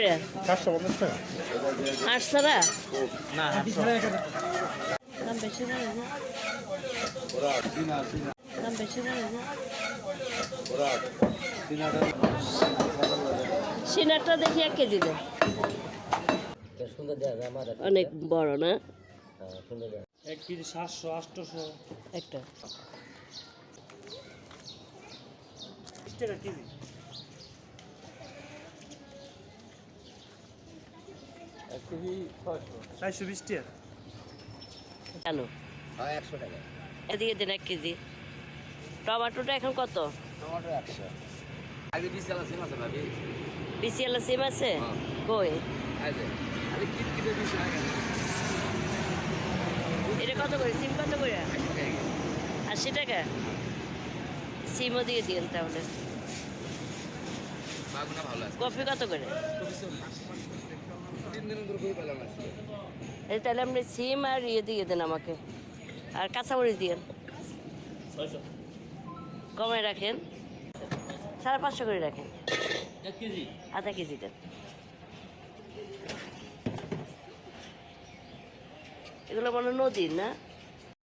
করে? 450 টাকা। হাঁস ছাড়া না, দাম বেশি করে না? দাম বেশি করে না? সিনারটা দেখি 1 কেজি দেন। অনেক বড় না? 1 কেজি 700 800 একটা 20 টাকা কেজি। 1 কেজি 420 টাকা। কেন? 100 টাকা। এদিকে দেন 1 কেজি। টমেটোটা এখন কত? টমেটো 100। আগে 20 টাকা সিম আছে ভাবি। বিসিএল সিম আছে? কই? আগে আরে কিটকিটে 20 টাকা। এটা কত করে? সিম কত করে? 80 টাকা। সিমও দিয়ে দিন তাহলে। বাগুনা ভালো আছে। কফি কত করে? 3 দিন ধরে কই পেলাম না। এই তাহলে আপনি সিম আর ইয়ে দিয়ে দেন আমাকে, আর কাঁচামরিচ দিন। 600 কমে রাখেন, 550 করে রাখেন। 1 কেজি। আধা কেজি দেন। এগুলো মনে হয় নদীর না?